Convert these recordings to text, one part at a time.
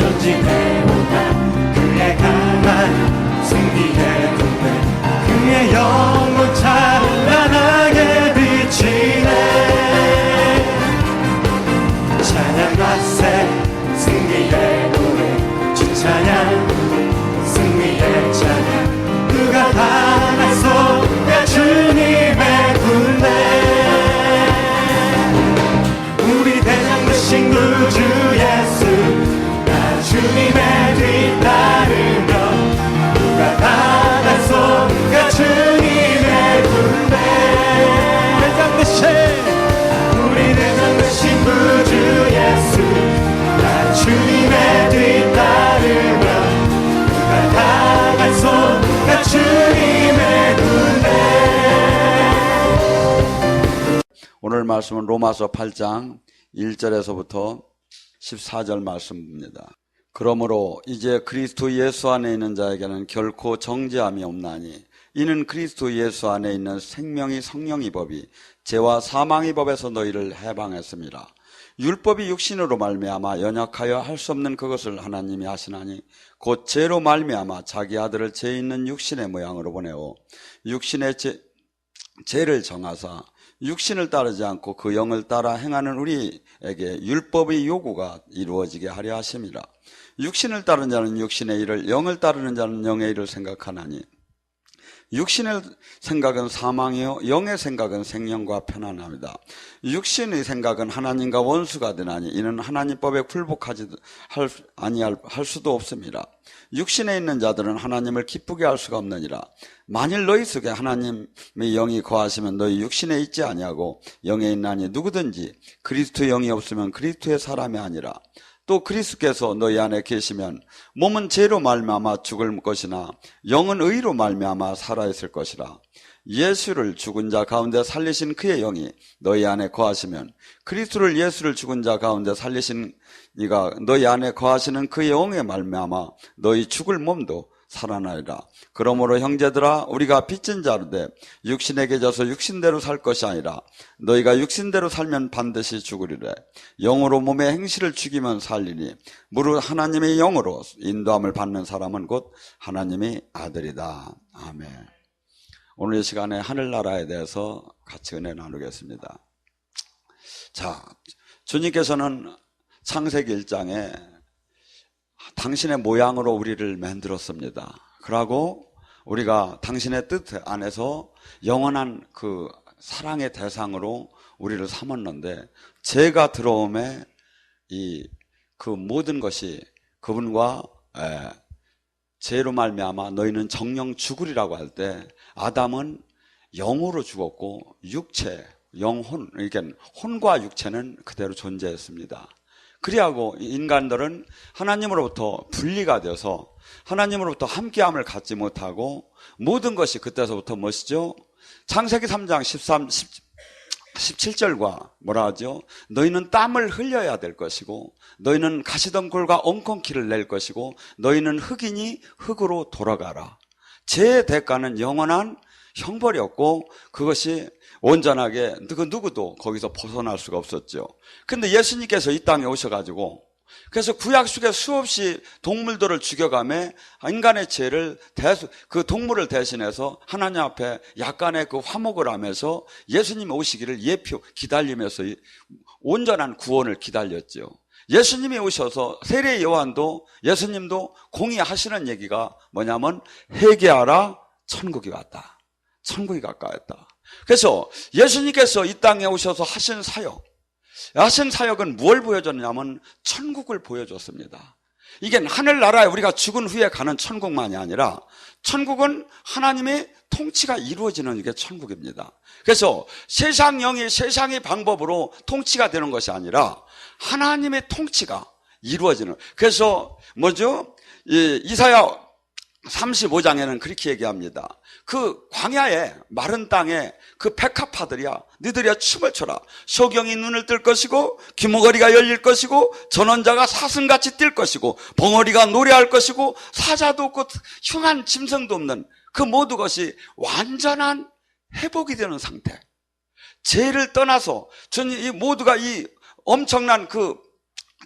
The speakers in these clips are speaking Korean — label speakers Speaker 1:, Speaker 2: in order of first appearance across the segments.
Speaker 1: 전진해오다 그의 강한 승리의 군대 그의 영혼 찬란하게 비치네 찬양하세 승리의 노래 주 찬양 승리의 찬양 누가 당하소가 주님의 군대 우리 대장 되신 구주 예수 나 주님의 뒤따르며 누가 당하소가 주님의 군대 대장 되신 우리 대장 되신 구주 예수 나 주님의 뒤따르며 누가 당하소가 주님의 군대
Speaker 2: 오늘 말씀은 로마서 8장 1절에서부터 14절 말씀입니다. 그러므로 이제 그리스도 예수 안에 있는 자에게는 결코 정죄함이 없나니 이는 그리스도 예수 안에 있는 생명이 성령의 법이 죄와 사망의 법에서 너희를 해방했습니다. 율법이 육신으로 말미암아 연약하여 할 수 없는 그것을 하나님이 하시나니 곧 죄로 말미암아 자기 아들을 죄 있는 육신의 모양으로 보내어 육신의 죄를 정하사 육신을 따르지 않고 그 영을 따라 행하는 우리에게 율법의 요구가 이루어지게 하려 하심이라. 육신을 따르는 자는 육신의 일을, 영을 따르는 자는 영의 일을 생각하나니 육신의 생각은 사망이요 영의 생각은 생명과 편안함이다. 육신의 생각은 하나님과 원수가 되나니 이는 하나님 법에 굴복하지 할 수도 없습니다. 육신에 있는 자들은 하나님을 기쁘게 할 수가 없느니라. 만일 너희 속에 하나님의 영이 거하시면 너희 육신에 있지 아니하고 영에 있나니 누구든지 그리스도 영이 없으면 그리스도의 사람이 아니라. 또 그리스도께서 너희 안에 계시면 몸은 죄로 말미암아 죽을 것이나 영은 의로 말미암아 살아있을 것이라. 예수를 죽은 자 가운데 살리신 그의 영이 너희 안에 거하시면 그리스도를 예수를 죽은 자 가운데 살리신 이가 너희 안에 거하시는 그의 영에 말미암아 너희 죽을 몸도 살아나리라. 그러므로 형제들아 우리가 빚진 자로되 육신에게 져서 육신대로 살 것이 아니라 너희가 육신대로 살면 반드시 죽으리래. 영으로 몸의 행실을 죽이면 살리니 무릇 하나님의 영으로 인도함을 받는 사람은 곧 하나님의 아들이다. 아멘. 오늘 이 시간에 하늘나라에 대해서 같이 은혜 나누겠습니다. 자, 주님께서는 창세기 1장에 당신의 모양으로 우리를 만들었습니다. 그러고 우리가 당신의 뜻 안에서 영원한 그 사랑의 대상으로 우리를 삼았는데 죄가 들어옴에 그 모든 것이 그분과 죄로 말미암아 너희는 정령 죽으리라고 할 때 아담은 영으로 죽었고 육체, 영혼, 그러니까 혼과 육체는 그대로 존재했습니다. 그리하고 인간들은 하나님으로부터 분리가 되어서 하나님으로부터 함께함을 갖지 못하고 모든 것이 그때서부터 무엇이죠? 창세기 3장 17절과 뭐라 하죠? 너희는 땀을 흘려야 될 것이고 너희는 가시덤굴과 엉겅퀴를 낼 것이고 너희는 흑이니 흑으로 돌아가라. 죄의 대가는 영원한 형벌이었고 그것이 온전하게 누구도 거기서 벗어날 수가 없었죠. 근데 예수님께서 이 땅에 오셔가지고 그래서 구약 속에 수없이 동물들을 죽여가며 인간의 죄를 그 동물을 대신해서 하나님 앞에 약간의 그 화목을 하면서 예수님 오시기를 기다리면서 온전한 구원을 기다렸죠. 예수님이 오셔서 세례 요한도 예수님도 공의하시는 얘기가 뭐냐면 회개하라 천국이 왔다. 천국이 가까웠다. 그래서 예수님께서 이 땅에 오셔서 하신 사역은 무엇을 보여줬냐면 천국을 보여줬습니다. 이게 하늘나라에 우리가 죽은 후에 가는 천국만이 아니라 천국은 하나님의 통치가 이루어지는 이게 천국입니다. 그래서 세상 영이 세상의 방법으로 통치가 되는 것이 아니라 하나님의 통치가 이루어지는. 그래서 뭐죠? 이사야 35장에는 그렇게 얘기합니다. 그 광야에 마른 땅에 그 백합화들이야 너희들이야 춤을 춰라. 소경이 눈을 뜰 것이고 귀머거리가 열릴 것이고 전원자가 사슴같이 뛸 것이고 벙어리가 노래할 것이고 사자도 없고 흉한 짐승도 없는 그 모든 것이 완전한 회복이 되는 상태. 죄를 떠나서 이 모두가 이 엄청난 그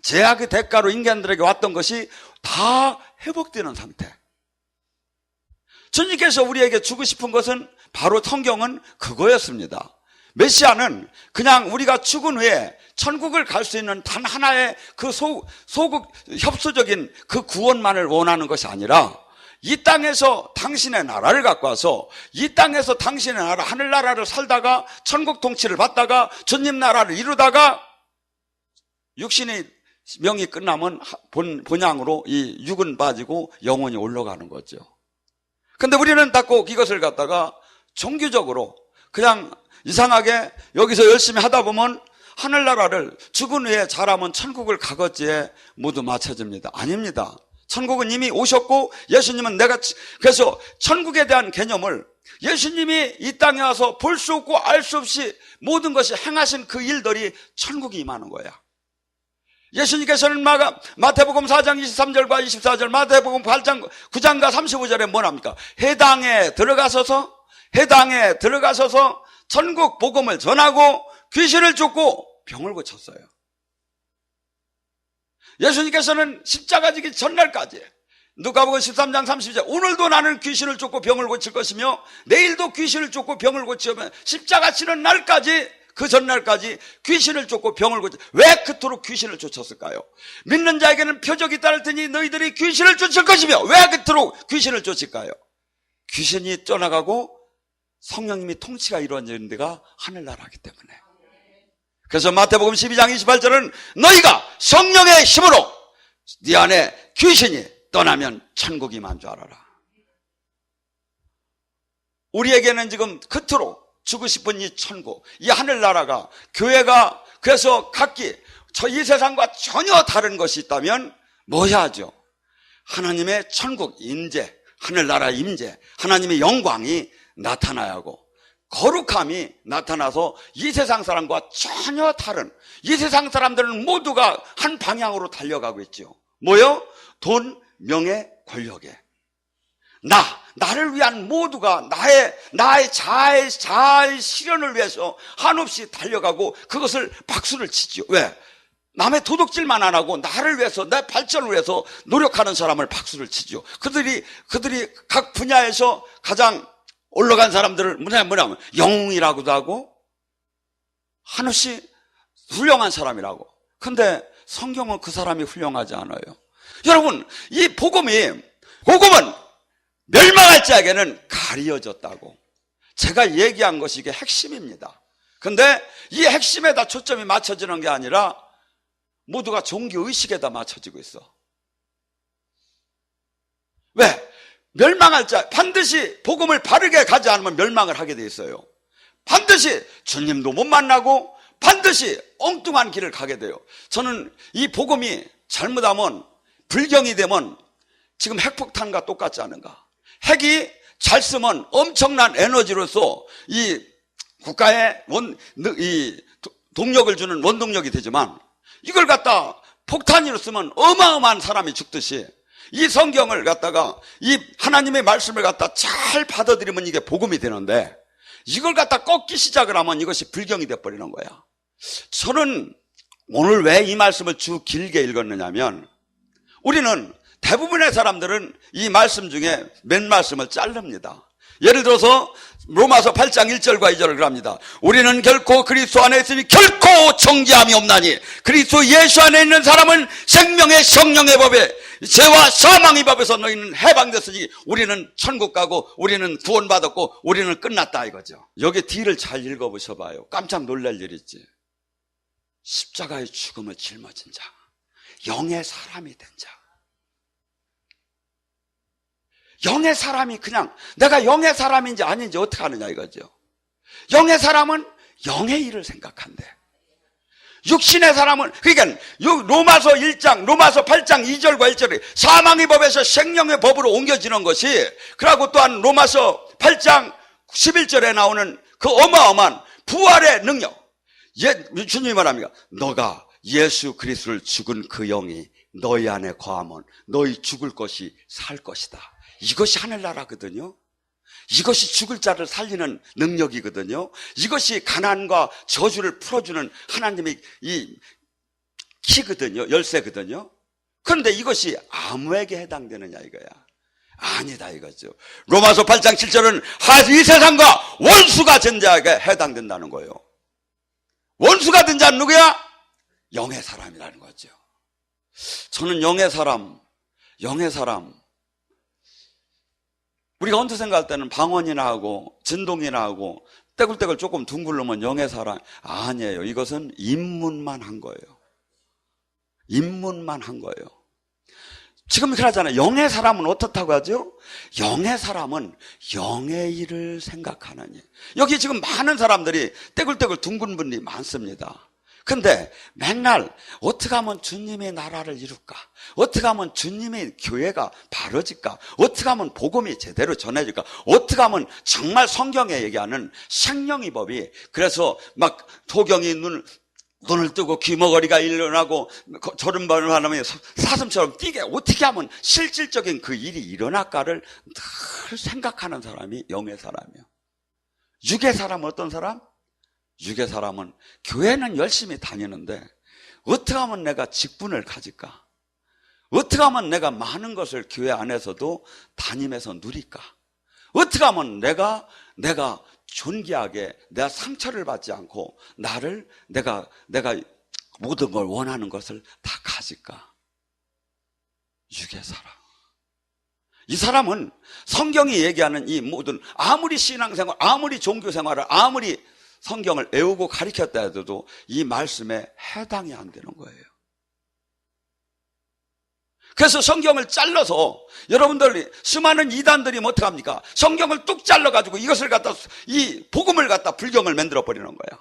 Speaker 2: 죄악의 대가로 인간들에게 왔던 것이 다 회복되는 상태. 주님께서 우리에게 주고 싶은 것은 바로 성경은 그거였습니다. 메시아는 그냥 우리가 죽은 후에 천국을 갈 수 있는 단 하나의 그 소극 협소적인 그 구원만을 원하는 것이 아니라 이 땅에서 당신의 나라를 갖고 와서 이 땅에서 당신의 나라, 하늘나라를 살다가 천국 통치를 받다가 주님 나라를 이루다가 육신의 명이 끝나면 본향으로 이 육은 빠지고 영혼이 올라가는 거죠. 근데 우리는 다 꼭 이것을 갖다가 종교적으로 그냥 이상하게 여기서 열심히 하다 보면 하늘나라를 죽은 후에 잘하면 천국을 가겠지에 모두 맞춰집니다. 아닙니다. 천국은 이미 오셨고 예수님은 그래서 천국에 대한 개념을 예수님이 이 땅에 와서 볼 수 없고 알 수 없이 모든 것이 행하신 그 일들이 천국이 임하는 거야. 예수님께서는 마태복음 4장 23절과 24절, 마태복음 8장 9장과 35절에 뭐랍니까? 해당에 들어가서서 천국 복음을 전하고 귀신을 쫓고 병을 고쳤어요. 예수님께서는 십자가 지기 전날까지 누가복음 13장 30절 오늘도 나는 귀신을 쫓고 병을 고칠 것이며 내일도 귀신을 쫓고 병을 고치면 십자가 치는 날까지 그 전날까지 귀신을 쫓고 병을 고치. 왜 그토록 귀신을 쫓았을까요? 믿는 자에게는 표적이 따를 테니 너희들이 귀신을 쫓을 것이며 왜 그토록 귀신을 쫓을까요? 귀신이 떠나가고 성령님이 통치가 이루어지는 데가 하늘나라이기 때문에. 그래서 마태복음 12장 28절은 너희가 성령의 힘으로 네 안에 귀신이 떠나면 천국이 임한 줄 알아라. 우리에게는 지금 그토록 주고 싶은 이 천국, 이 하늘나라가, 교회가 그래서 각기 이 세상과 전혀 다른 것이 있다면 뭐야죠? 하나님의 천국 임재, 하늘나라 임재, 하나님의 영광이 나타나야 하고 거룩함이 나타나서 이 세상 사람과 전혀 다른, 이 세상 사람들은 모두가 한 방향으로 달려가고 있죠. 뭐요? 돈, 명예, 권력에. 나를 위한 모두가 나의 자아의 실현을 위해서 한없이 달려가고 그것을 박수를 치죠. 왜? 남의 도둑질만 안 하고 나를 위해서, 내 발전을 위해서 노력하는 사람을 박수를 치죠. 그들이 각 분야에서 가장 올라간 사람들을 뭐냐면 영웅이라고도 하고 한없이 훌륭한 사람이라고. 근데 성경은 그 사람이 훌륭하지 않아요. 여러분, 이 복음은 멸망할 자에게는 가리어졌다고. 제가 얘기한 것이 이게 핵심입니다. 근데 이 핵심에다 초점이 맞춰지는 게 아니라 모두가 종교의식에다 맞춰지고 있어. 왜? 멸망할 자, 반드시 복음을 바르게 가지 않으면 멸망을 하게 돼 있어요. 반드시 주님도 못 만나고 반드시 엉뚱한 길을 가게 돼요. 저는 이 복음이 잘못하면 불경이 되면 지금 핵폭탄과 똑같지 않은가? 핵이 잘 쓰면 엄청난 에너지로서 이 국가에 동력을 주는 원동력이 되지만 이걸 갖다 폭탄으로 쓰면 어마어마한 사람이 죽듯이 이 성경을 갖다가 이 하나님의 말씀을 갖다 잘 받아들이면 이게 복음이 되는데 이걸 갖다 꺾기 시작을 하면 이것이 불경이 돼버리는 거야. 저는 오늘 왜 이 말씀을 쭉 길게 읽었느냐면 우리는 대부분의 사람들은 이 말씀 중에 몇 말씀을 자릅니다. 예를 들어서 로마서 8장 1절과 2절을 그럽니다. 우리는 결코 그리스도 안에 있으니 결코 정죄함이 없나니 그리스도 예수 안에 있는 사람은 생명의 성령의 법에 죄와 사망의 법에서 너희는 해방됐으니 우리는 천국 가고 우리는 구원받았고 우리는 끝났다 이거죠. 여기 뒤를 잘 읽어보셔봐요. 깜짝 놀랄 일 있지. 십자가의 죽음을 짊어진 자, 영의 사람이 된 자. 영의 사람이 그냥 내가 영의 사람인지 아닌지 어떻게 하느냐 이거죠. 영의 사람은 영의 일을 생각한대. 육신의 사람은 그러니까 로마서 8장 2절과 1절에 사망의 법에서 생명의 법으로 옮겨지는 것이 그리고 또한 로마서 8장 11절에 나오는 그 어마어마한 부활의 능력. 주님이 말합니다. 너가 예수 그리스도를 죽은 그 영이 너희 안에 거하면 너희 죽을 것이 살 것이다. 이것이 하늘나라거든요. 이것이 죽을 자를 살리는 능력이거든요. 이것이 가난과 저주를 풀어주는 하나님의 이 키거든요. 열쇠거든요. 그런데 이것이 아무에게 해당되느냐 이거야. 아니다 이거죠. 로마서 8장 7절은 이 세상과 원수가 된 자에게 해당된다는 거예요. 원수가 된 자는 누구야? 영의 사람이라는 거죠. 저는 영의 사람 우리가 언뜻 생각할 때는 방언이나 하고 진동이나 하고 떼굴떼굴 조금 둥글르면 영의 사람 아니에요. 이것은 입문만 한 거예요. 입문만 한 거예요. 지금 그러잖아요. 영의 사람은 어떻다고 하죠? 영의 사람은 영의 일을 생각하느니. 여기 지금 많은 사람들이 떼굴떼굴 둥근 분들이 많습니다. 근데 맨날 어떻게 하면 주님의 나라를 이룰까? 어떻게 하면 주님의 교회가 바로질까? 어떻게 하면 복음이 제대로 전해질까? 어떻게 하면 정말 성경에 얘기하는 생명의 법이, 그래서 막 도경이 눈을 뜨고 귀머거리가 일어나고 저른발을 하면 사슴처럼 뛰게 어떻게 하면 실질적인 그 일이 일어날까를 늘 생각하는 사람이 영의 사람이에요. 육의 사람은 어떤 사람? 육의 사람은 교회는 열심히 다니는데 어떻게 하면 내가 직분을 가질까? 어떻게 하면 내가 많은 것을 교회 안에서도 다니면서 누릴까? 어떻게 하면 내가 존귀하게 내가 상처를 받지 않고 내가 모든 걸 원하는 것을 다 가질까? 육의 사람. 이 사람은 성경이 얘기하는 이 모든, 아무리 신앙생활, 아무리 종교생활을, 아무리 성경을 외우고 가르쳤다 해도 이 말씀에 해당이 안 되는 거예요. 그래서 성경을 잘라서 여러분들 수많은 이단들이 어떡합니까? 성경을 뚝 잘라가지고 이것을 갖다, 이 복음을 갖다 불경을 만들어 버리는 거야.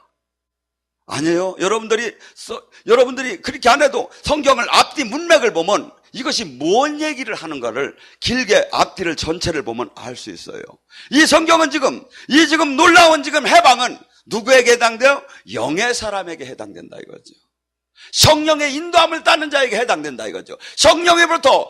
Speaker 2: 아니에요. 여러분들이 그렇게 안 해도 성경을 앞뒤 문맥을 보면 이것이 뭔 얘기를 하는가를 길게 앞뒤를 전체를 보면 알 수 있어요. 이 성경은 지금 놀라운 해방은 누구에게 해당돼요? 영의 사람에게 해당된다 이거죠. 성령의 인도함을 따는 자에게 해당된다 이거죠. 성령으로부터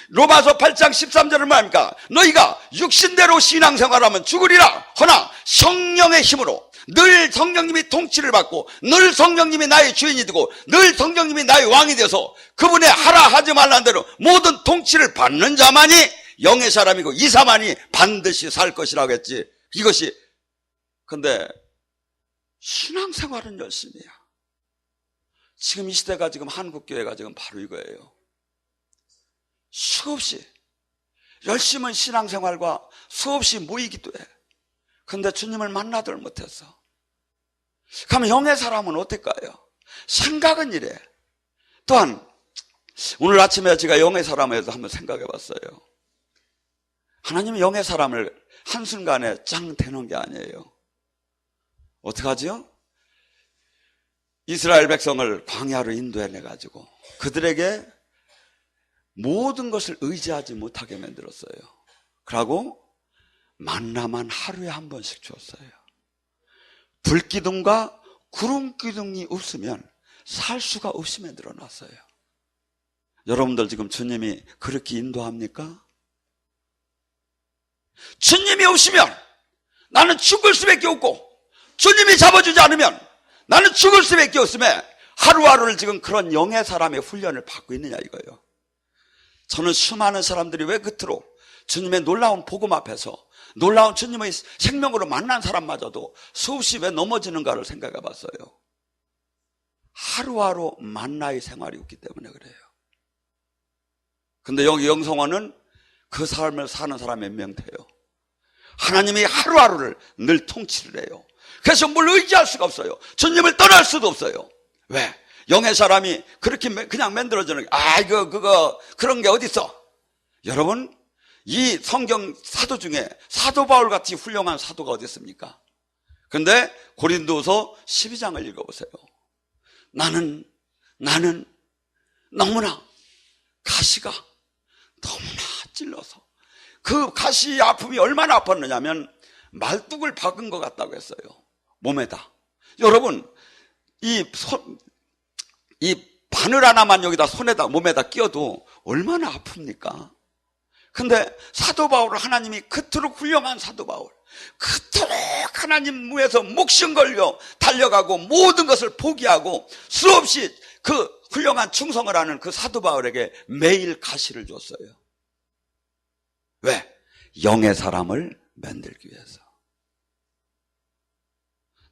Speaker 2: 로마서 8장 13절은 뭐합니까? 너희가 육신대로 신앙생활하면 죽으리라. 허나 성령의 힘으로 늘 성령님이 통치를 받고 늘 성령님이 나의 주인이 되고 늘 성령님이 나의 왕이 되어서 그분의 하라 하지 말라는 대로 모든 통치를 받는 자만이 영의 사람이고 이 사람만이 반드시 살 것이라고 했지. 이것이 근데 신앙생활은 열심히야. 지금 이 시대가 지금 한국교회가 지금 바로 이거예요. 수없이 열심히 신앙생활과 수없이 모이기도 해. 근데 주님을 만나들 못했어. 그럼 영의 사람은 어떨까요? 생각은 이래. 또한 오늘 아침에 제가 영의 사람에 대해서 한번 생각해 봤어요. 하나님은 영의 사람을 한순간에 짱 되는 게 아니에요. 어떡하지요? 이스라엘 백성을 광야로 인도해내가지고 그들에게 모든 것을 의지하지 못하게 만들었어요. 그러고 만나만 하루에 한 번씩 줬어요. 불기둥과 구름기둥이 없으면 살 수가 없이 만들어놨어요. 여러분들 지금 주님이 그렇게 인도합니까? 주님이 오시면 나는 죽을 수밖에 없고 주님이 잡아주지 않으면 나는 죽을 수밖에 없음에 하루하루를 지금 그런 영의 사람의 훈련을 받고 있느냐 이거예요. 저는 수많은 사람들이 왜 끝으로 주님의 놀라운 복음 앞에서 놀라운 주님의 생명으로 만난 사람마저도 수없이 왜 넘어지는가를 생각해 봤어요. 하루하루 만나의 생활이 없기 때문에 그래요. 근데 여기 영성원은 그 삶을 사는 사람 몇 명 돼요. 하나님이 하루하루를 늘 통치를 해요. 그래서 뭘 의지할 수가 없어요. 주님을 떠날 수도 없어요. 왜? 영의 사람이 그렇게 그냥 만들어지는 그런 게 어디 있어? 여러분, 이 성경 사도 중에 사도 바울 같이 훌륭한 사도가 어디 있습니까? 근데 고린도서 12장을 읽어보세요. 나는 너무나 가시가 너무나 찔러서 그 가시 아픔이 얼마나 아팠느냐면 말뚝을 박은 것 같다고 했어요. 몸에다. 여러분, 이 바늘 하나만 여기다 손에다 몸에다 끼워도 얼마나 아픕니까? 근데 사도 바울을 하나님이 그토록 훌륭한 사도 바울, 그토록 하나님 위해서 목숨 걸려 달려가고 모든 것을 포기하고 수없이 그 훌륭한 충성을 하는 그 사도 바울에게 매일 가시를 줬어요. 왜? 영의 사람을 만들기 위해서.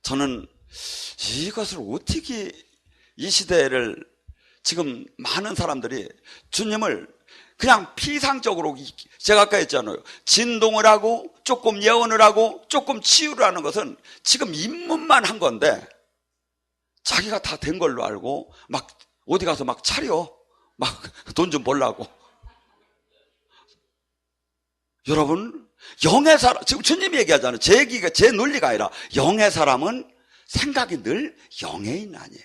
Speaker 2: 저는 이것을 어떻게 이 시대를 지금 많은 사람들이 주님을 그냥 피상적으로, 제가 아까 했잖아요. 진동을 하고 조금 예언을 하고 조금 치유를 하는 것은 지금 입문만 한 건데 자기가 다 된 걸로 알고 막 어디 가서 막 차려, 막 돈 좀 벌라고. 여러분, 영의 사람, 지금 주님이 얘기하잖아요. 제 얘기가, 제 논리가 아니라 영의 사람은 생각이 늘 영의 아니에요.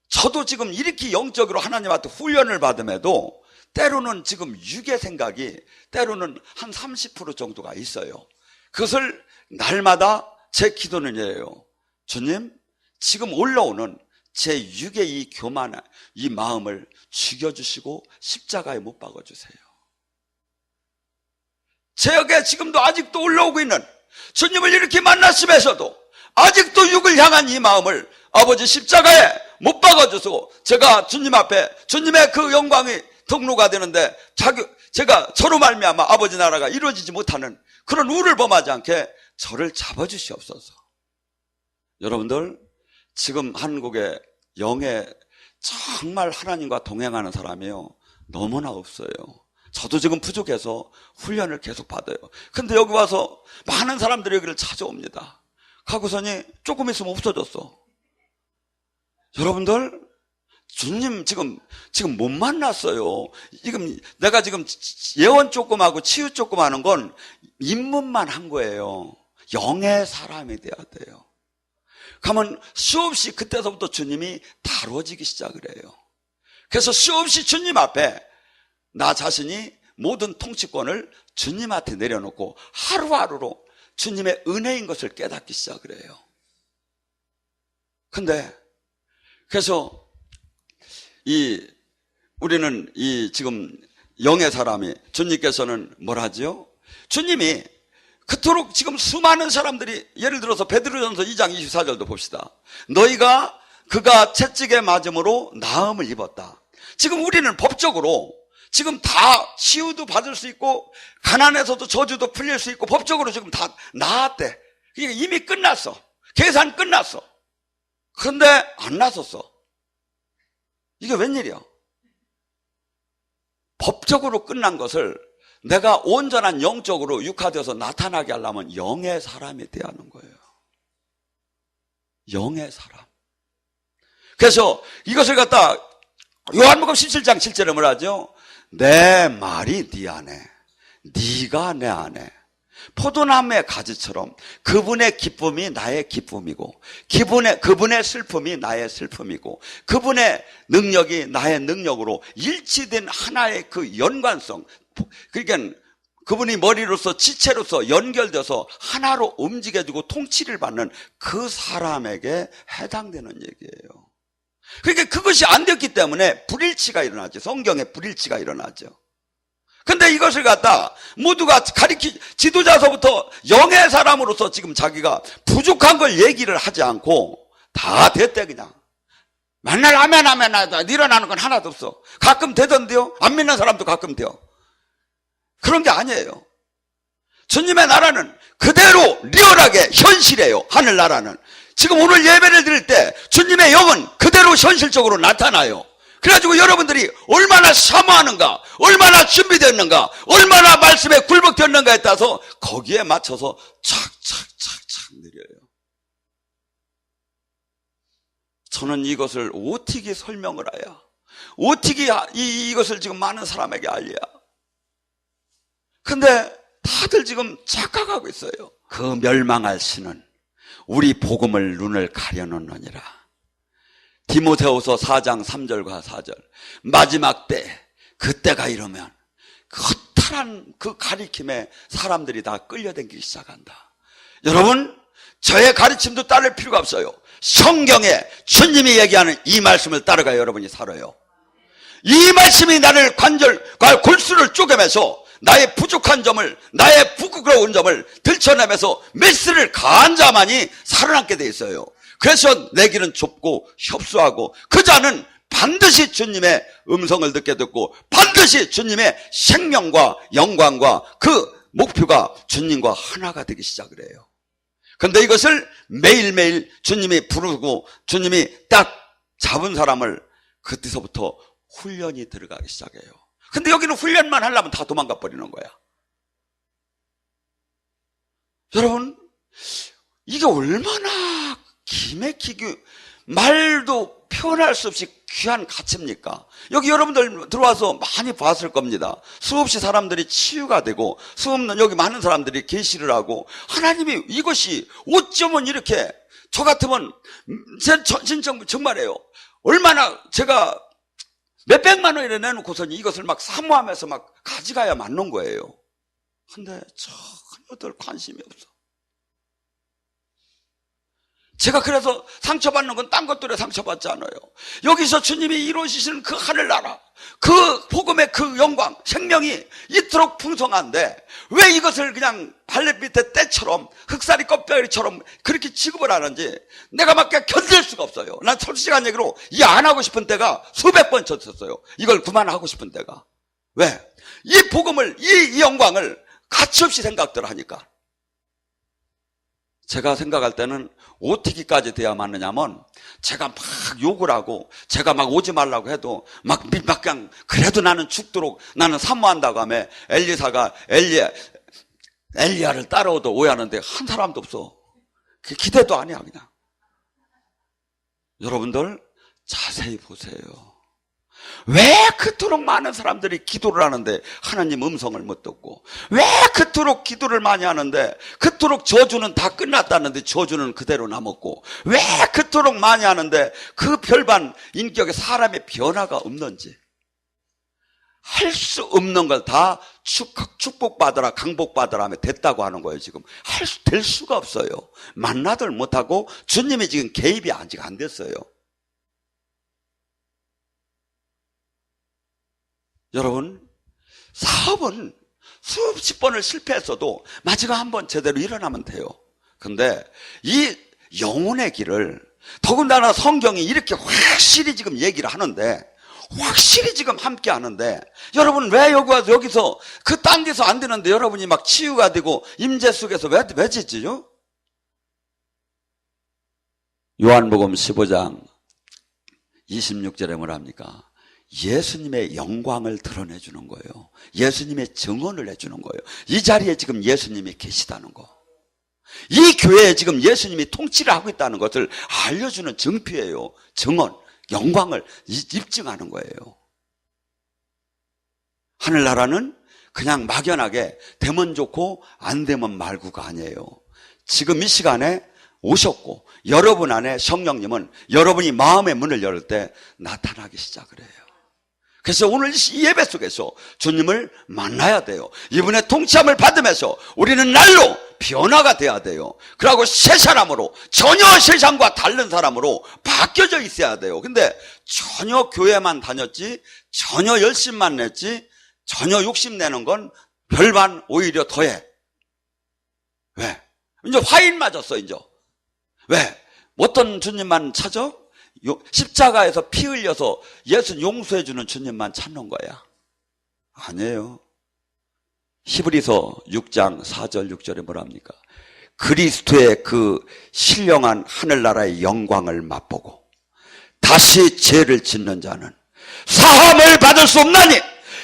Speaker 2: 저도 지금 이렇게 영적으로 하나님한테 훈련을 받음에도 때로는 지금 육의 생각이 때로는 한 30% 정도가 있어요. 그것을 날마다 제 기도는 이래요. 주님, 지금 올라오는 제 육의 이 교만, 이 마음을 죽여주시고 십자가에 못 박아주세요. 제게 지금도 아직도 올라오고 있는 주님을 이렇게 만나시면서도 아직도 육을 향한 이 마음을 아버지 십자가에 못 박아줘서 제가 주님 앞에 주님의 그 영광이 통로가 되는데 제가 저로 말미암아 아버지 나라가 이루어지지 못하는 그런 우를 범하지 않게 저를 잡아주시옵소서. 여러분들, 지금 한국에 영에 정말 하나님과 동행하는 사람이요 너무나 없어요. 저도 지금 부족해서 훈련을 계속 받아요. 근데 여기 와서 많은 사람들이 여기를 찾아옵니다. 가구선이 조금 있으면 없어졌어. 여러분들, 주님 지금 못 만났어요. 지금 내가 지금 예언 조금 하고 치유 조금 하는 건 입문만 한 거예요. 영의 사람이 돼야 돼요. 가면 수없이 그때서부터 주님이 다뤄지기 시작을 해요. 그래서 수없이 주님 앞에 나 자신이 모든 통치권을 주님한테 내려놓고 하루하루로 주님의 은혜인 것을 깨닫기 시작을 해요. 근데 그래서 우리는 지금 영의 사람이 주님께서는 뭘 하죠? 주님이 그토록 지금 수많은 사람들이 예를 들어서 베드로전서 2장 24절도 봅시다. 너희가 그가 채찍에 맞음으로 나음을 입었다. 지금 우리는 법적으로 지금 다 치유도 받을 수 있고 가난에서도 저주도 풀릴 수 있고 법적으로 지금 다 나았대. 그러니까 이미 끝났어. 계산 끝났어. 그런데 안 나섰어. 이게 웬일이야? 법적으로 끝난 것을 내가 온전한 영적으로 육화되어서 나타나게 하려면 영의 사람이 돼야 하는 거예요. 영의 사람. 그래서 이것을 갖다 요한복음 17장 7절에 뭐라 하죠? 내 말이 네 안에, 네가 내 안에 포도나무의 가지처럼 그분의 기쁨이 나의 기쁨이고 그분의 슬픔이 나의 슬픔이고 그분의 능력이 나의 능력으로 일치된 하나의 그 연관성, 그러니까 그분이 머리로서 지체로서 연결돼서 하나로 움직여지고 통치를 받는 그 사람에게 해당되는 얘기예요. 그러니까 그것이 안 됐기 때문에 불일치가 일어나죠. 성경에 불일치가 일어나죠. 근데 이것을 갖다 모두가 지도자서부터 영의 사람으로서 지금 자기가 부족한 걸 얘기를 하지 않고 다 됐대 그냥. 맨날 아멘 하다 일어나는 건 하나도 없어. 가끔 되던데요. 안 믿는 사람도 가끔 돼요. 그런 게 아니에요. 주님의 나라는 그대로 리얼하게 현실이에요. 하늘나라는. 지금 오늘 예배를 드릴 때 주님의 영은 그대로 현실적으로 나타나요. 그래가지고 여러분들이 얼마나 사모하는가, 얼마나 준비됐는가, 얼마나 말씀에 굴복됐는가에 따라서 거기에 맞춰서 착착착착 내려요. 저는 이것을 어떻게 설명을 해야, 어떻게 이것을 지금 많은 사람에게 알려야. 근데 다들 지금 착각하고 있어요. 그 멸망할 신은 우리 복음을 눈을 가려놓느니라. 디모데후서 4장 3절과 4절. 마지막 때, 그때가 이르면 허탈한 그 가리킴에 사람들이 다 끌려다니기 시작한다. 여러분, 저의 가르침도 따를 필요가 없어요. 성경에 주님이 얘기하는 이 말씀을 따라가 여러분이 살아요. 이 말씀이 나를 골수를 쪼개면서 나의 부족한 점을, 나의 부끄러운 점을 들춰내면서 메시를 가한 자만이 살아남게 돼 있어요. 그래서 내 길은 좁고 협소하고 그 자는 반드시 주님의 음성을 듣게 듣고 반드시 주님의 생명과 영광과 그 목표가 주님과 하나가 되기 시작을 해요. 그런데 이것을 매일매일 주님이 부르고 주님이 딱 잡은 사람을 그때서부터 훈련이 들어가기 시작해요. 근데 여기는 훈련만 하려면 다 도망가 버리는 거야. 여러분, 이게 얼마나 기맥히게 말도 표현할 수 없이 귀한 가치입니까? 여기 여러분들 들어와서 많이 봤을 겁니다. 수없이 사람들이 치유가 되고 수없는 여기 많은 사람들이 계시를 하고 하나님이 이것이 어쩌면 이렇게 저 같으면 진짜 정말이에요. 얼마나 제가 몇백만 원이나 내놓고서 이것을 막 사모하면서 막 가져가야 맞는 거예요. 근데 전혀들 관심이 없어. 제가 그래서 상처받는 건 딴 것들에 상처받지 않아요. 여기서 주님이 이루어지시는 그 하늘나라, 그 복음의 그 영광, 생명이 이토록 풍성한데 왜 이것을 그냥 발렛 밑에 때처럼 흑살이 껍데기처럼 그렇게 취급을 하는지 내가 막 견딜 수가 없어요. 난 솔직한 얘기로 이 안 하고 싶은 때가 수백 번 쳤었어요. 이걸 그만하고 싶은 때가. 왜? 이 복음을, 이 영광을 가치없이 생각들 하니까. 제가 생각할 때는 어떻게까지 돼야 맞느냐면 제가 막 욕을 하고 제가 막 오지 말라고 해도 막 그냥 그래도 나는 죽도록 나는 사모한다고 하면 엘리사가 엘리야를 따라오도 오해하는데 한 사람도 없어. 그 기대도 아니야 그냥. 여러분들 자세히 보세요. 왜 그토록 많은 사람들이 기도를 하는데 하나님 음성을 못 듣고 왜 그토록 기도를 많이 하는데 그토록 저주는 다 끝났다는데 저주는 그대로 남았고 왜 그토록 많이 하는데 그 별반 인격의 사람의 변화가 없는지 할 수 없는 걸 다 축복받으라 강복받으라 하면 됐다고 하는 거예요. 지금 될 수가 없어요. 만나들 못하고 주님이 지금 개입이 아직 안 됐어요. 여러분, 사업은 수십 번을 실패했어도 마지막 한 번 제대로 일어나면 돼요. 근데 이 영혼의 길을 더군다나 성경이 이렇게 확실히 지금 얘기를 하는데 확실히 지금 함께 하는데 여러분 왜 여기 와서 여기서 그 딴 데서 안 되는데 여러분이 막 치유가 되고 임재 속에서 왜 짓지요? 요한복음 15장 26절에 뭐랍니까? 예수님의 영광을 드러내주는 거예요. 예수님의 증언을 해주는 거예요. 이 자리에 지금 예수님이 계시다는 거. 이 교회에 지금 예수님이 통치를 하고 있다는 것을 알려주는 증표예요. 증언, 영광을 입증하는 거예요. 하늘나라는 그냥 막연하게 되면 좋고 안 되면 말고가 아니에요. 지금 이 시간에 오셨고 여러분 안에 성령님은 여러분이 마음의 문을 열을 때 나타나기 시작을 해요. 그래서 오늘 이 예배 속에서 주님을 만나야 돼요. 이분의 통치함을 받으면서 우리는 날로 변화가 돼야 돼요. 그리고 새 사람으로 전혀 세상과 다른 사람으로 바뀌어져 있어야 돼요. 근데 전혀 교회만 다녔지 전혀 열심만 냈지 전혀 욕심내는 건 별반 오히려 더해. 왜? 이제 화인 맞았어 이제. 왜? 어떤 주님만 찾아? 십자가에서 피 흘려서 예수 용서해 주는 주님만 찾는 거야. 아니에요. 히브리서 6장 4절 6절에 뭐랍니까? 그리스도의 그 신령한 하늘나라의 영광을 맛보고 다시 죄를 짓는 자는 사함을 받을 수 없나니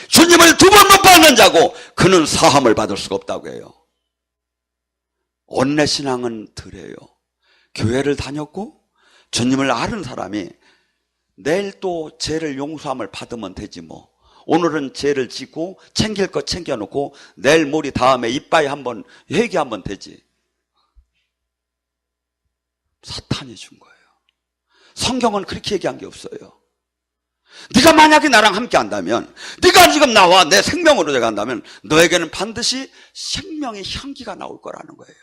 Speaker 2: 주님을 두 번 못 받는 자고 그는 사함을 받을 수가 없다고 해요. 온내신앙은 덜해요. 교회를 다녔고 주님을 아는 사람이 내일 또 죄를 용서함을 받으면 되지 뭐. 오늘은 죄를 짓고 챙길 거 챙겨놓고 내일 모레 다음에 이빠이 한번 회개하면 되지. 사탄이 준 거예요. 성경은 그렇게 얘기한 게 없어요. 네가 만약에 나랑 함께 한다면 네가 지금 나와 내 생명으로 돼간다면 너에게는 반드시 생명의 향기가 나올 거라는 거예요.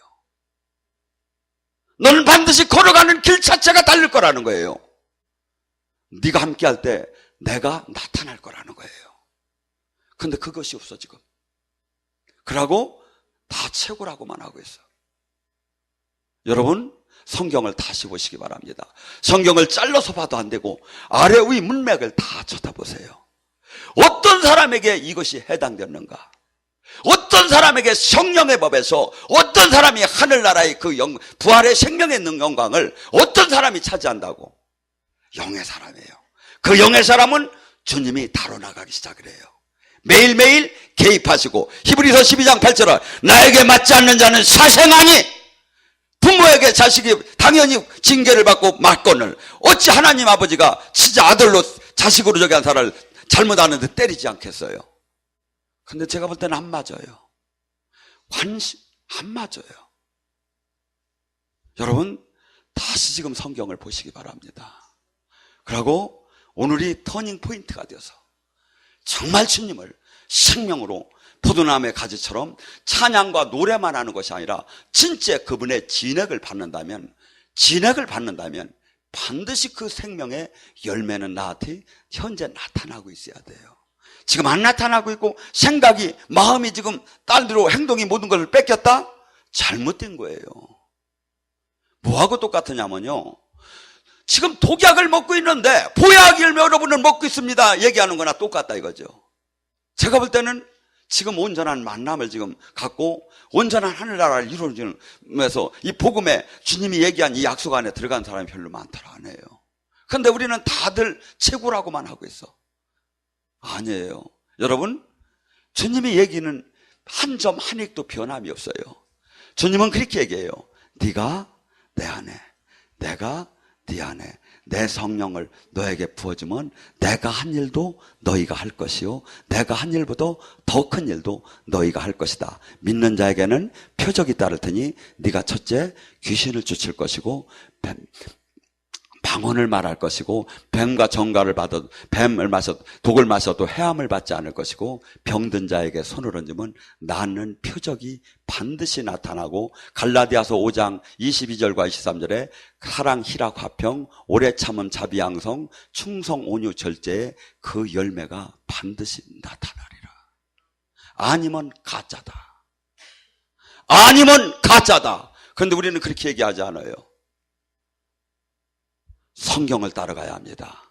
Speaker 2: 너는 반드시 걸어가는 길 자체가 달릴 거라는 거예요. 네가 함께 할 때 내가 나타날 거라는 거예요. 근데 그것이 없어 지금. 그러고 다 최고라고만 하고 있어. 여러분, 성경을 다시 보시기 바랍니다. 성경을 잘라서 봐도 안 되고 아래 위 문맥을 다 쳐다보세요. 어떤 사람에게 이것이 해당되는가? 어떤 사람에게 성령의 법에서 어떤 사람이 하늘나라의 그 부활의 생명의 영광을 어떤 사람이 차지한다고? 영의 사람이에요. 그 영의 사람은 주님이 다뤄나가기 시작을 해요. 매일매일 개입하시고, 히브리서 12장 8절에 나에게 맞지 않는 자는 사생하니, 부모에게 자식이 당연히 징계를 받고 맞건을 어찌 하나님 아버지가 진짜 아들로 자식으로 저기 한 사람을 잘못하는데 때리지 않겠어요? 근데 제가 볼 때는 안 맞아요. 관심 안 맞아요. 여러분, 다시 지금 성경을 보시기 바랍니다. 그리고 오늘이 터닝 포인트가 되어서 정말 주님을 생명으로 포도나무의 가지처럼 찬양과 노래만 하는 것이 아니라 진짜 그분의 진액을 받는다면 반드시 그 생명의 열매는 나한테 현재 나타나고 있어야 돼요. 지금 안 나타나고 있고 생각이, 마음이 지금 딴 데로 행동이 모든 걸 뺏겼다? 잘못된 거예요. 뭐하고 똑같으냐면요, 지금 독약을 먹고 있는데 보약 열매 여러분은 먹고 있습니다 얘기하는 거나 똑같다 이거죠. 제가 볼 때는 지금 온전한 만남을 지금 갖고 온전한 하늘나라를 이루어지면서 이 복음에 주님이 얘기한 이 약속 안에 들어간 사람이 별로 많더라 안 해요. 그런데 우리는 다들 최고라고만 하고 있어. 아니에요. 여러분, 주님이 얘기는 한 점 한 익도 변함이 없어요. 주님은 그렇게 얘기해요. 네가 내 안에, 내가 네 안에 내 성령을 너에게 부어주면 내가 한 일도 너희가 할 것이요 내가 한 일보다 더 큰 일도 너희가 할 것이다. 믿는 자에게는 표적이 따를 테니 네가 첫째 귀신을 쫓을 것이고 방언을 말할 것이고 뱀과 정갈을 받아도 뱀을 마셔 독을 마셔도 해함을 받지 않을 것이고 병든 자에게 손을 얹으면 낫는 표적이 반드시 나타나고 갈라디아서 5장 22절과 23절에 사랑 희락 화평 오래 참음 자비양성 충성 온유 절제의 그 열매가 반드시 나타나리라. 아니면 가짜다. 아니면 가짜다. 그런데 우리는 그렇게 얘기하지 않아요. 성경을 따라가야 합니다.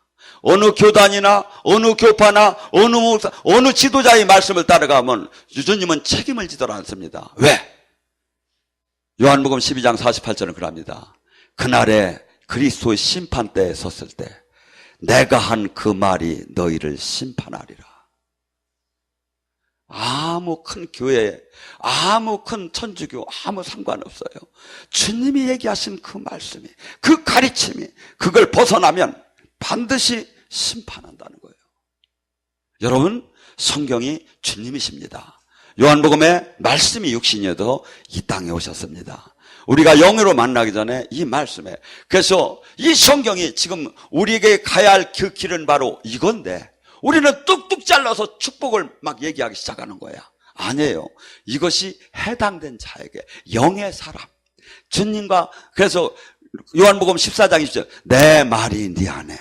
Speaker 2: 어느 교단이나 어느 교파나 어느 목사, 어느 지도자의 말씀을 따라가면 주님은 책임을 지도록 않습니다. 왜? 요한복음 12장 48절은 그럽니다. 그날에 그리스도의 심판대에 섰을 때 내가 한 그 말이 너희를 심판하리라. 아무 큰 교회, 아무 큰 천주교, 아무 상관없어요. 주님이 얘기하신 그 말씀이, 그 가르침이, 그걸 벗어나면 반드시 심판한다는 거예요. 여러분, 성경이 주님이십니다. 요한복음에 말씀이 육신이어도 이 땅에 오셨습니다. 우리가 영으로 만나기 전에 이 말씀에, 그래서 이 성경이 지금 우리에게 가야 할 그 길은 바로 이건데 우리는 뚝뚝 잘라서 축복을 막 얘기하기 시작하는 거야. 아니에요. 이것이 해당된 자에게, 영의 사람, 주님과, 그래서 요한복음 14장 20절 내 말이 네 안에,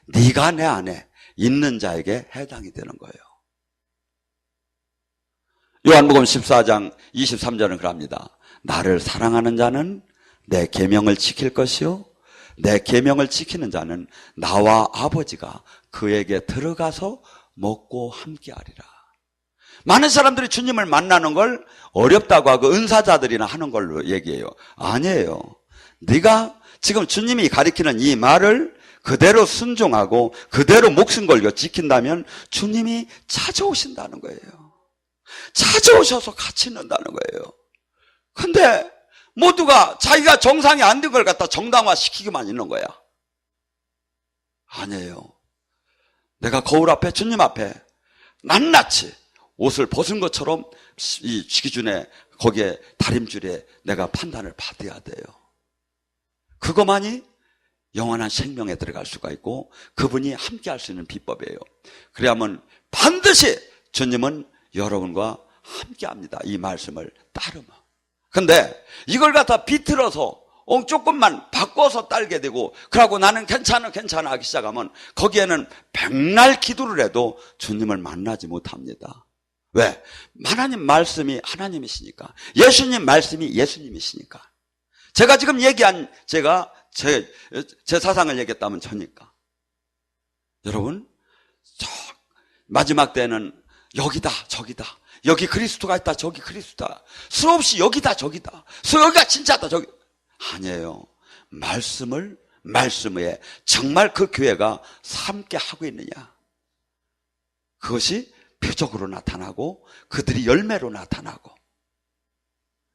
Speaker 2: 네가 내 안에 있는 자에게 해당이 되는 거예요. 요한복음 14장 23절은 그럽니다. 나를 사랑하는 자는 내 계명을 지킬 것이요 내 계명을 지키는 자는 나와 아버지가 그에게 들어가서 먹고 함께하리라. 많은 사람들이 주님을 만나는 걸 어렵다고 하고 은사자들이나 하는 걸로 얘기해요. 아니에요. 네가 지금 주님이 가리키는 이 말을 그대로 순종하고 그대로 목숨 걸고 지킨다면 주님이 찾아오신다는 거예요. 찾아오셔서 같이 있는다는 거예요. 근데 모두가 자기가 정상이 안 된 걸 갖다 정당화시키기만 있는 거야. 아니에요. 내가 거울 앞에, 주님 앞에 낱낱이 옷을 벗은 것처럼 이 기준에, 거기에 다림줄에 내가 판단을 받아야 돼요. 그것만이 영원한 생명에 들어갈 수가 있고 그분이 함께 할 수 있는 비법이에요. 그래야만 반드시 주님은 여러분과 함께 합니다. 이 말씀을 따르면. 근데 이걸 갖다 비틀어서 조금만 바꿔서 딸게 되고, 그러고 나는 괜찮아 하기 시작하면 거기에는 백날 기도를 해도 주님을 만나지 못합니다. 왜? 하나님 말씀이 하나님이시니까. 예수님 말씀이 예수님이시니까. 제가 지금 얘기한, 제가 제 사상을 얘기했다면 저니까. 여러분, 마지막 때는 여기다, 저기다. 여기 그리스도가 있다, 저기 그리스도다. 수없이 여기다, 저기다. 여기가 진짜다, 저기. 아니에요. 말씀에 정말 그 교회가 함께 하고 있느냐. 그것이 표적으로 나타나고 그들이 열매로 나타나고.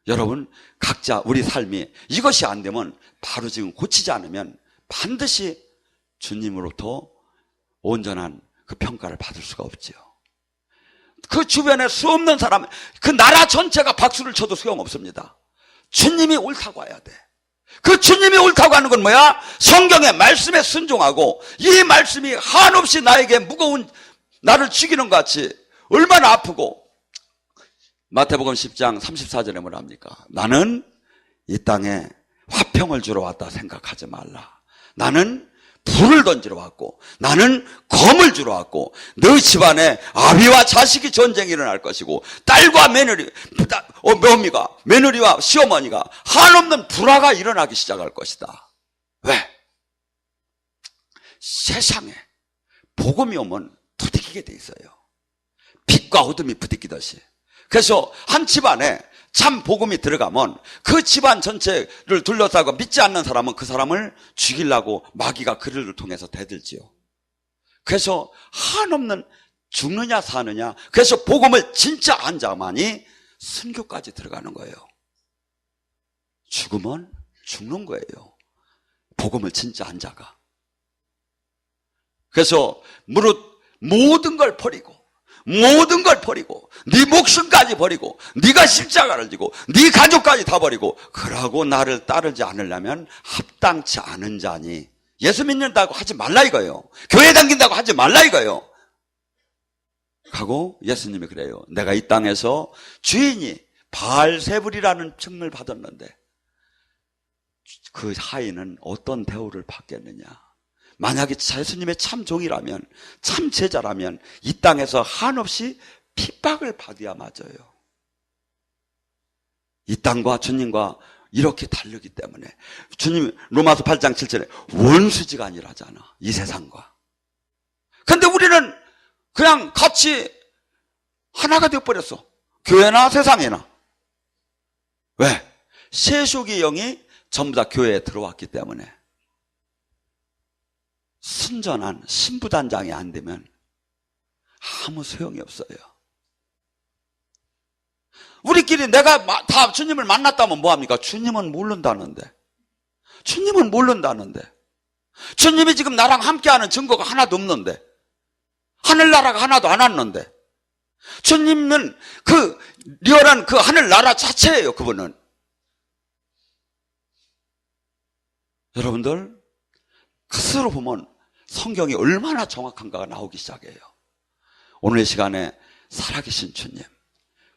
Speaker 2: 여러분, 각자 우리 삶이 이것이 안 되면 바로 지금 고치지 않으면 반드시 주님으로부터 온전한 그 평가를 받을 수가 없지요. 그 주변에 수없는 사람, 그 나라 전체가 박수를 쳐도 소용없습니다. 주님이 옳다고 해야 돼. 그 주님이 옳다고 하는 건 뭐야? 성경의 말씀에 순종하고 이 말씀이 한없이 나에게 무거운, 나를 죽이는 것 같이 얼마나 아프고. 마태복음 10장 34절에 뭐라 합니까? 나는 이 땅에 화평을 주러 왔다 생각하지 말라. 나는 불을 던지러 왔고, 나는 검을 주러 왔고, 너희 집안에 아비와 자식이 전쟁이 일어날 것이고, 딸과 며느리와 시어머니가 한없는 불화가 일어나기 시작할 것이다. 왜? 세상에 복음이 오면 부딪히게 돼 있어요. 빛과 어둠이 부딪히듯이. 그래서 한 집안에 참 복음이 들어가면 그 집안 전체를 둘러싸고 믿지 않는 사람은 그 사람을 죽이려고 마귀가 그를 통해서 대들지요. 그래서 한없는 죽느냐 사느냐. 그래서 복음을 진짜 안 자만이 순교까지 들어가는 거예요. 죽으면 죽는 거예요. 복음을 진짜 안 자가. 그래서 무릇 모든 걸 버리고 네 목숨까지 버리고 네가 십자가를 지고 네 가족까지 다 버리고 그러고 나를 따르지 않으려면 합당치 않은 자니. 예수 믿는다고 하지 말라 이거예요. 교회 다닌다고 하지 말라 이거예요. 하고 예수님이 그래요. 내가 이 땅에서 주인이 바알세불이라는 칭을 받았는데 그 하인은 어떤 대우를 받겠느냐. 만약에 예수님의 참 종이라면, 참 제자라면 이 땅에서 한없이 핍박을 받아야 맞아요. 이 땅과 주님과 이렇게 다르기 때문에. 주님 로마서 8장 7절에 원수지간이라잖아, 이 세상과. 근데 우리는 그냥 같이 하나가 되어버렸어. 교회나 세상이나. 왜? 세속의 영이 전부 다 교회에 들어왔기 때문에. 순전한 신부단장이 안 되면 아무 소용이 없어요. 우리끼리 내가 다 주님을 만났다면 뭐합니까? 주님은 모른다는데. 주님이 지금 나랑 함께하는 증거가 하나도 없는데. 하늘나라가 하나도 안 왔는데. 주님은 그 리얼한 그 하늘나라 자체예요. 그분은. 여러분들 스스로 보면 성경이 얼마나 정확한가가 나오기 시작해요. 오늘 이 시간에 살아계신 주님,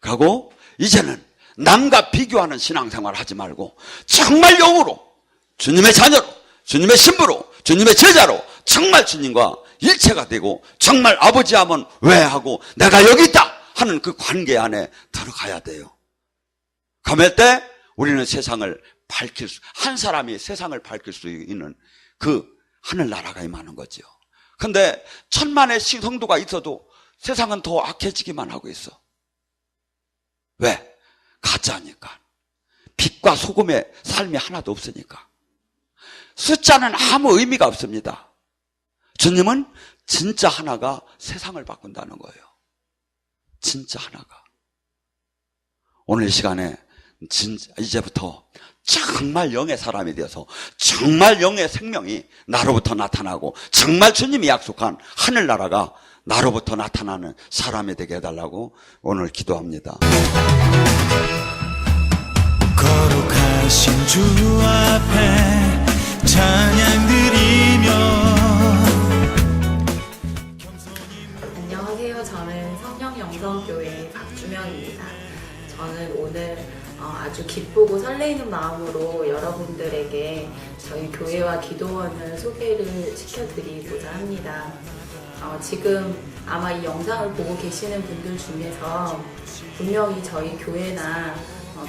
Speaker 2: 그리고 이제는 남과 비교하는 신앙생활을 하지 말고 정말 영으로 주님의 자녀로, 주님의 신부로, 주님의 제자로 정말 주님과 일체가 되고 정말 아버지 하면 왜 하고 내가 여기 있다 하는 그 관계 안에 들어가야 돼요. 그럴 때 우리는 세상을 밝힐 수, 한 사람이 세상을 밝힐 수 있는 그 하늘나라가 임하는 거죠. 근데 천만의 성도가 있어도 세상은 더 악해지기만 하고 있어. 왜? 가짜니까. 빛과 소금의 삶이 하나도 없으니까. 숫자는 아무 의미가 없습니다. 주님은 진짜 하나가 세상을 바꾼다는 거예요. 진짜 하나가. 오늘 이 시간에 이제부터 정말 영의 사람이 되어서 정말 영의 생명이 나로부터 나타나고 정말 주님이 약속한 하늘나라가 나로부터 나타나는 사람이 되게 해달라고 오늘 기도합니다.
Speaker 3: 거룩하신 주 앞에 찬양 드리며.
Speaker 4: 안녕하세요. 저는 성령영성교회 박주명입니다. 저는 오늘 아주 기쁘고 설레이는 마음으로 여러분들에게 저희 교회와 기도원을 소개를 시켜드리고자 합니다. 지금 아마 이 영상을 보고 계시는 분들 중에서 분명히 저희 교회나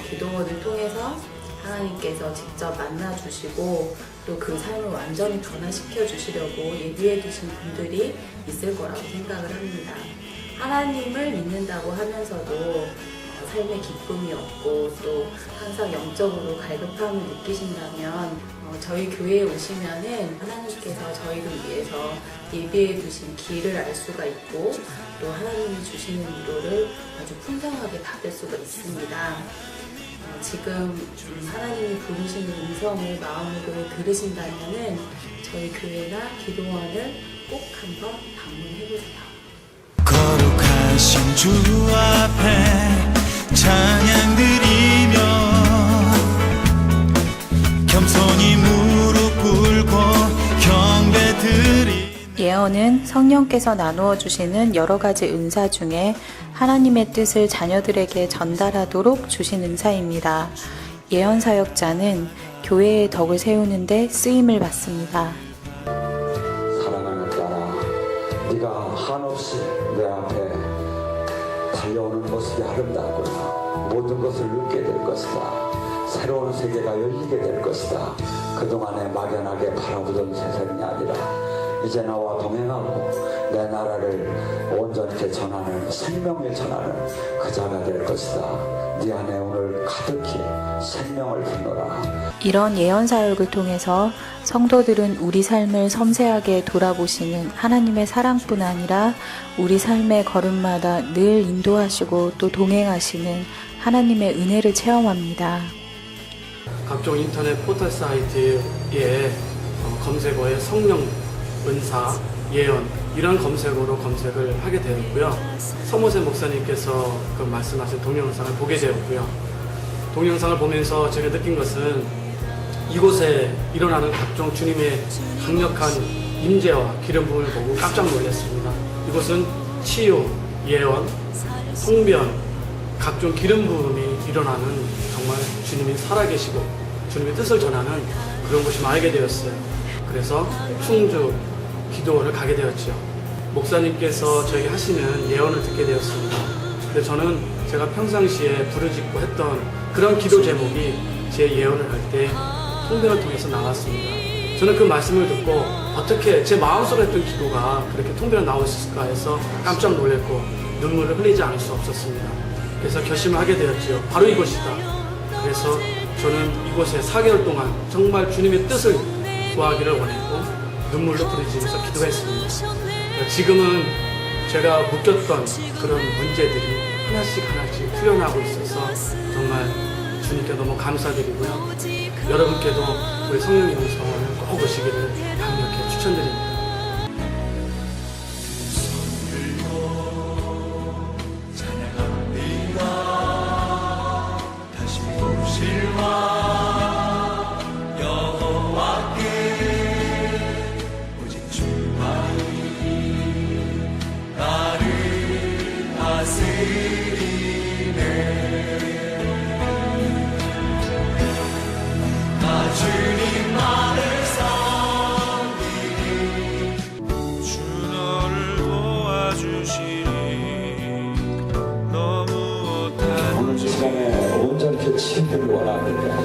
Speaker 4: 기도원을 통해서 하나님께서 직접 만나주시고 또 그 삶을 완전히 변화시켜 주시려고 예비해 두신 분들이 있을 거라고 생각을 합니다. 하나님을 믿는다고 하면서도 삶의 기쁨이 없고 또 항상 영적으로 갈급함을 느끼신다면 저희 교회에 오시면은 하나님께서 저희를 위해서 예비해 두신 길을 알 수가 있고 또 하나님이 주시는 위로를 아주 풍성하게 받을 수가 있습니다. 지금 하나님이 부르시는 음성을 마음으로 들으신다면은 저희 교회나 기도원을 꼭 한번 방문해 보세요.
Speaker 3: 거룩하신 주 앞에 찬양 드리며 겸손히 무릎 꿇고 경배 드리.
Speaker 5: 예언은 성령께서 나누어 주시는 여러 가지 은사 중에 하나님의 뜻을 자녀들에게 전달하도록 주신 은사입니다. 예언 사역자는 교회의 덕을 세우는 데 쓰임을 받습니다.
Speaker 2: 사랑하는 딸아, 네가 한없이 내 앞에 달려오는 모습이 아름답구나. 모든 것을 느끼게 될 것이다. 새로운 세계가 열리게 될 것이다. 그동안에 막연하게 바라보던 세상이 아니라 이제 나와 동행하고 내 나라를 온전히 전하는 생명을 전하는 그 자가 될 것이다. 네 안에 오늘 가득히 생명을 품노라.
Speaker 5: 이런 예언 사역을 통해서 성도들은 우리 삶을 섬세하게 돌아보시는 하나님의 사랑뿐 아니라 우리 삶의 걸음마다 늘 인도하시고 또 동행하시는 하나님의 은혜를 체험합니다.
Speaker 6: 각종 인터넷 포털 사이트에 검색어에 성령, 은사, 예언 이런 검색어로 검색을 하게 되었고요. 서모세 목사님께서 그 말씀하신 동영상을 보게 되었고요. 동영상을 보면서 제가 느낀 것은 이곳에 일어나는 각종 주님의 강력한 임재와 기름 부음을 보고 깜짝 놀랐습니다. 이곳은 치유, 예언, 성변, 각종 기름 부음이 일어나는 정말 주님이 살아계시고 주님의 뜻을 전하는 그런 곳이 알게 되었어요. 그래서 충주 기도원을 가게 되었죠. 목사님께서 저에게 하시는 예언을 듣게 되었습니다. 근데 저는 제가 평상시에 부르짖고 했던 그런 기도 제목이 제 예언을 할 때 통변을 통해서 나왔습니다. 저는 그 말씀을 듣고 어떻게 제 마음속에 했던 기도가 그렇게 통변에 나왔을까 해서 깜짝 놀랐고 눈물을 흘리지 않을 수 없었습니다. 그래서 결심을 하게 되었죠. 바로 이곳이다. 그래서 저는 이곳에 4개월 동안 정말 주님의 뜻을 구하기를 원했고 눈물로 부르짖으면서 기도했습니다. 지금은 제가 묶였던 그런 문제들이 하나씩 풀려나고 있어서 정말 주님께 너무 감사드리고요. 여러분께도 우리 성령 영성을 꼭 오시기를 강력히 추천드립니다.
Speaker 2: 오늘 시간에 온전히 치유되기 원합니다.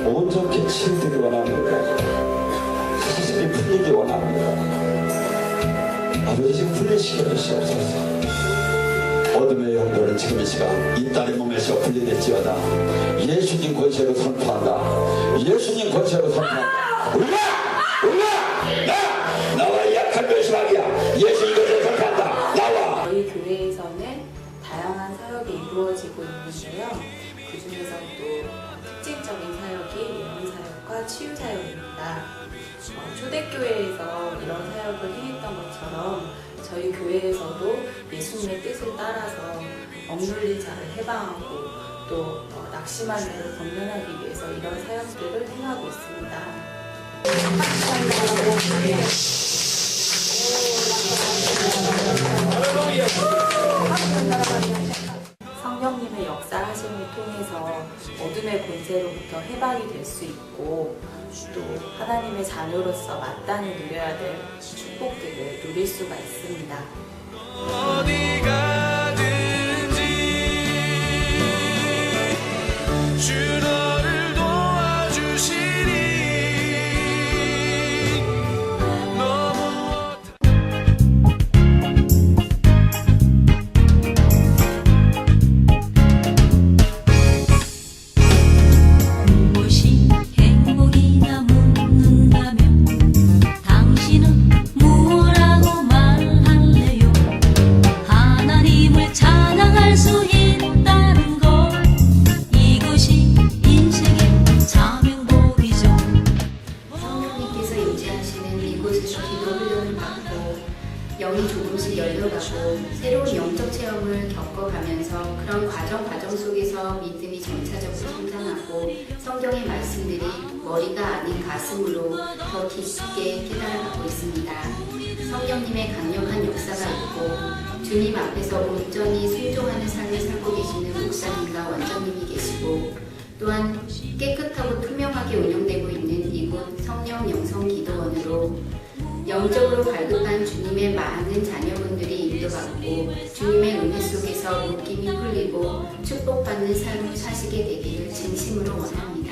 Speaker 2: 온전히 치유되기 원합니다. 사실이 풀리기 원합니다. 아버지 지금 풀리시게 주시옵소서. 어둠의 영들은 지금 이 시간 이 딸의 몸에서 분리될지어다. 예수님 권세로 선포한다. 예수님 권세로 선포한다. 올라! 나와 약한 멸시하기야. 예수님 권세로 선포한다. 나와!
Speaker 4: 저희 교회에서는 다양한 사역이 이루어지고 있는데요. 그 중에서도 특징적인 사역이 예언 사역과 치유 사역입니다. 초대교회에서 이런 사역을 행했던 것처럼 저희 교회에서도 예수님의 뜻을 따라서 억눌린 자를 해방하고 또 낙심한 자를 건면하기 위해서 이런 사역들을 행하고 있습니다. 성령님의 역사하심을 통해서 어둠의 권세로부터 해방이 될 수 있고 또 하나님의 자녀로서 마땅히 누려야 될 축복들을 누릴 수가 있습니다.
Speaker 3: 어디 가든지 주 너를 도와주시리. 너무
Speaker 7: 무엇이 행복이냐 묻는다면 당신은 무엇라고 말할래요? 하나님을 찬양할 수 있다는 것, 이것이 인생의 자명복이죠.
Speaker 8: 성령님께서 임재하시는 이곳에서 기도 훈련을 받고 영이 조금씩 열려가고 새로운 영적 체험을 겪어가면서 그런 과정 속에서 믿음이 점차적으로 성장하고 성경의 말씀들이 머리가 아닌 가슴으로 더 깊게 깨달아가고 있습니다. 성령님의 강력한 역사가 있고 주님 앞에서 온전히 순종하는 삶을 살고 계시는 목사님과 원장님이 계시고 또한 깨끗하고 투명하게 운영되고 있는 이곳 성령 영성 기도원으로 영적으로 갈급한 주님의 많은 자녀분들이 인도받고 주님의 은혜 속에서 묶임이 풀리고 축복받는 삶을 사시게 되기를 진심으로 원합니다.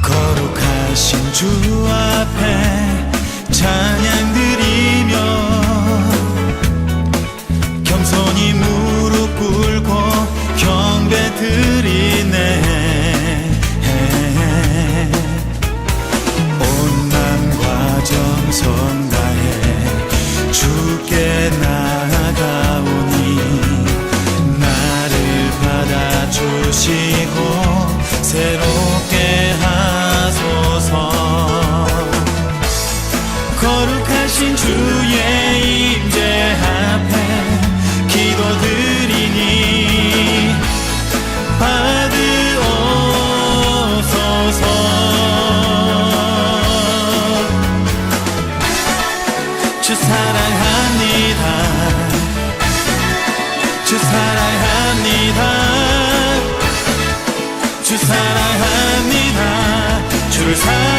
Speaker 3: 거룩하신 주 앞에 찬양 드리며 겸손히 무릎 꿇고 경배 드리네. 온맘과 정성 다해 주께 나아가오니 나를 받아주시고 새롭게 하소서. 거룩하신 주의 임재 앞에 기도드리니 받으옵소서. 주 사랑합니다. 주 사랑합니다. 주 사랑합니다. 주를 사랑합니다.